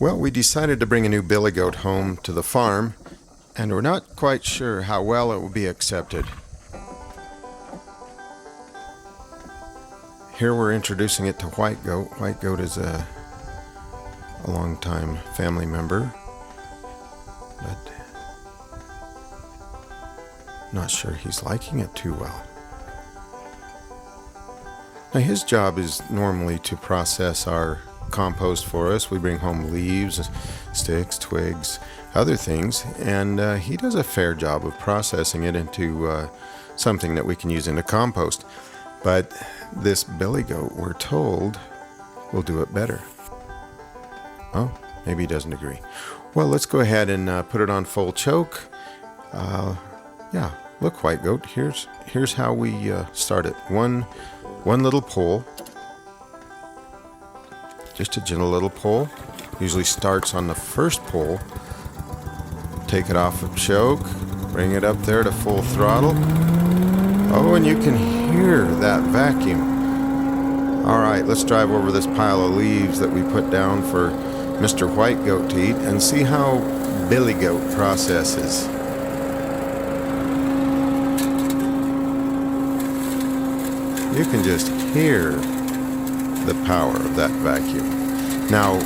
Well, we decided to bring a new billy goat home to the farm, and we're not quite sure how well it will be accepted. Here we're introducing it to White Goat. White Goat is a longtime family member, but not sure he's liking it too well. Now his job is normally to process our compost for us. We bring home leaves, sticks, twigs, other things, and he does a fair job of processing it into something that we can use into compost. But this billy goat, we're told, will do it better. Oh, maybe he doesn't agree. Well, let's go ahead and put it on full choke. Yeah, look, White Goat, here's how we start it. One little pull, just a gentle little pull. Usually starts on the first pull. Take it off of choke, bring it up there to full throttle. Oh, and you can hear that vacuum. All right, let's drive over this pile of leaves that we put down for Mr. White Goat to eat and see how Billy Goat processes. You can just hear the power of that vacuum. Now,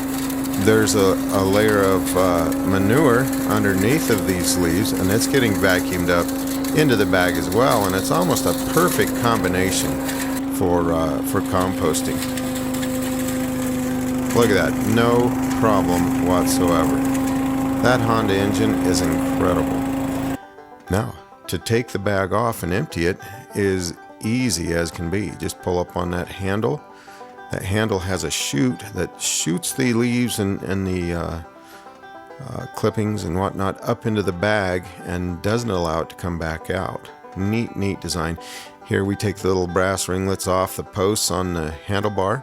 there's a layer of manure underneath of these leaves, and it's getting vacuumed up into the bag as well, and it's almost a perfect combination for composting. Look at that, no problem whatsoever. That Honda engine is incredible. Now, to take the bag off and empty it is easy as can be. Just pull up on that handle. That handle has a chute that shoots the leaves and the clippings and whatnot up into the bag and doesn't allow it to come back out. Neat design. Here we take the little brass ringlets off the posts on the handlebar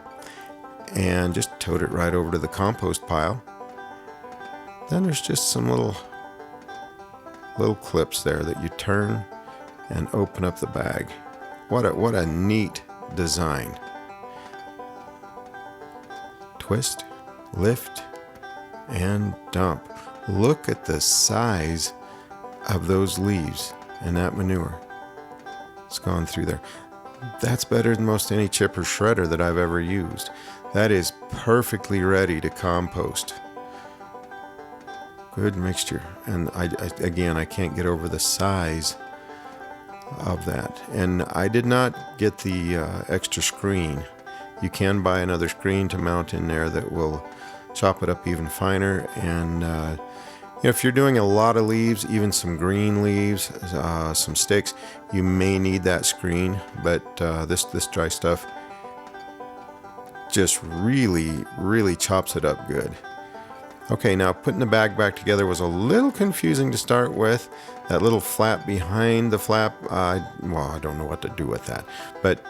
and just tote it right over to the compost pile. Then there's just some little clips there that you turn and open up the bag. What a neat design. Twist, lift, and dump. Look at the size of those leaves and that manure. It's gone through there. That's better than most any chipper shredder that I've ever used. That is perfectly ready to compost. Good mixture. And I can't get over the size of that. And I did not get the extra screen. You can buy another screen to mount in there that will chop it up even finer. And if you're doing a lot of leaves, even some green leaves, some sticks, you may need that screen. But this dry stuff just really chops it up good. Okay, now putting the bag back together was a little confusing to start with. That little flap behind the flap, I don't know what to do with that. But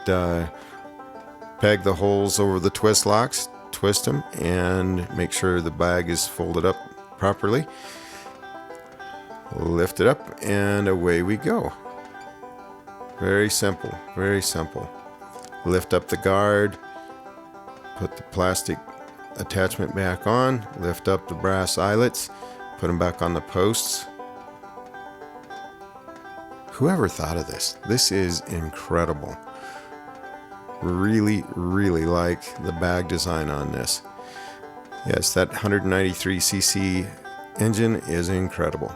peg the holes over the twist locks, twist them, and make sure the bag is folded up properly. Lift it up, and away we go. Very simple, very simple. Lift up the guard, put the plastic attachment back on, lift up the brass eyelets, put them back on the posts. Whoever thought of this? This is incredible. Really like the bag design on this. Yes, that 193cc engine is incredible.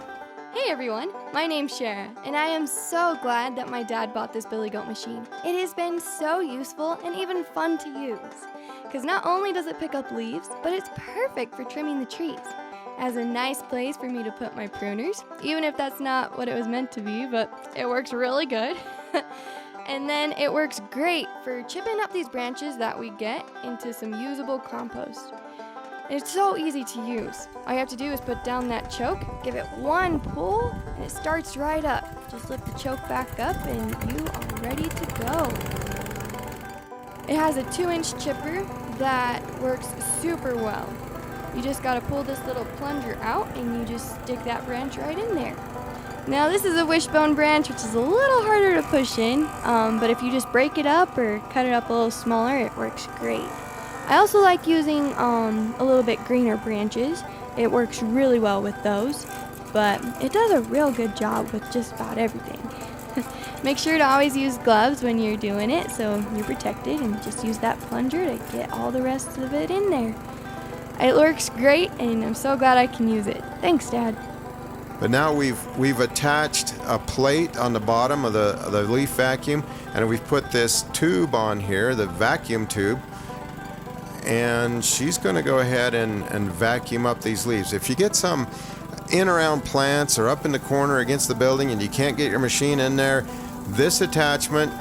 Hey everyone, my name's Shara, and I am so glad that my dad bought this Billy Goat machine. It has been so useful and even fun to use, because not only does it pick up leaves, but it's perfect for trimming the trees. It has a nice place for me to put my pruners, even if that's not what it was meant to be, but it works really good. And then it works great for chipping up these branches that we get into some usable compost. It's so easy to use. All you have to do is put down that choke, give it one pull, and it starts right up. Just lift the choke back up and you are ready to go. It has a 2-inch chipper that works super well. You just gotta pull this little plunger out and you just stick that branch right in there. Now this is a wishbone branch, which is a little harder to push in, but if you just break it up or cut it up a little smaller, it works great. I also like using a little bit greener branches. It works really well with those, but it does a real good job with just about everything. Make sure to always use gloves when you're doing it so you're protected, and just use that plunger to get all the rest of it in there. It works great, and I'm so glad I can use it. Thanks, Dad. But now we've attached a plate on the bottom of the leaf vacuum, and we've put this tube on here, the vacuum tube, and she's going to go ahead and vacuum up these leaves. If you get some in around plants or up in the corner against the building and you can't get your machine in there, this attachment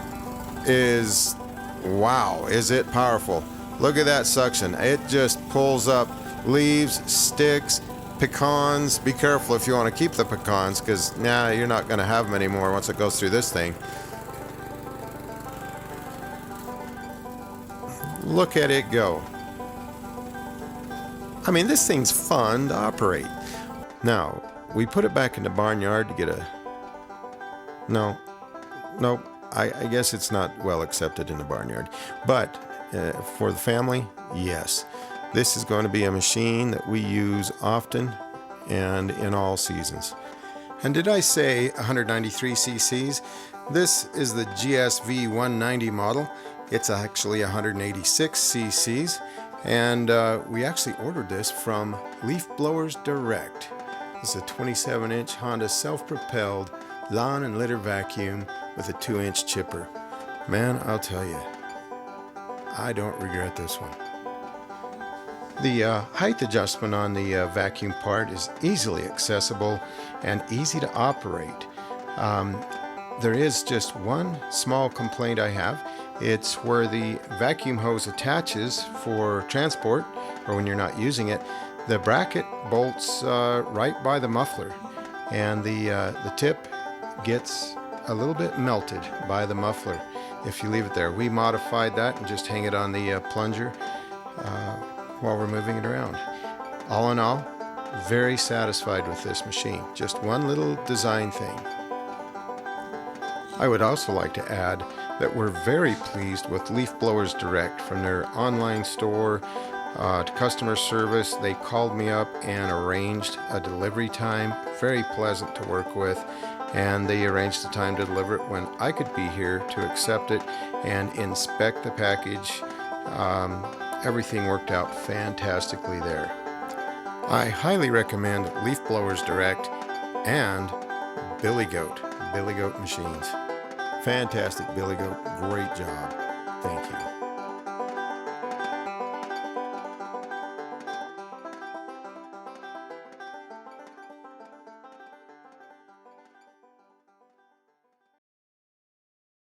is, wow, is it powerful. Look at that suction. It just pulls up leaves, sticks, pecans. Be careful if you want to keep the pecans, because you're not going to have them anymore once it goes through this thing. Look at it go. I mean, this thing's fun to operate. Now, we put it back in the barnyard to get a... No, I guess it's not well accepted in the barnyard. But for the family, yes. This is going to be a machine that we use often and in all seasons. And did I say 193 cc's? This is the GSV 190 model. It's actually 186 cc's. And we actually ordered this from Leaf Blowers Direct. This is a 27-inch Honda self-propelled lawn and litter vacuum with a 2-inch chipper. Man, I'll tell you, I don't regret this one. The height adjustment on the vacuum part is easily accessible and easy to operate. There is just one small complaint I have. It's where the vacuum hose attaches for transport, or when you're not using it. The bracket bolts right by the muffler, and the tip gets a little bit melted by the muffler if you leave it there. We modified that and just hang it on the plunger while we're moving it around. All in all, very satisfied with this machine. Just one little design thing. I would also like to add that we're very pleased with Leaf Blowers Direct. From their online store to customer service, they called me up and arranged a delivery time. Very pleasant to work with, and they arranged the time to deliver it when I could be here to accept it and inspect the package. Everything worked out fantastically there. I highly recommend Leaf Blowers Direct and Billy Goat machines. Fantastic, Billy Goat. Great job. Thank you.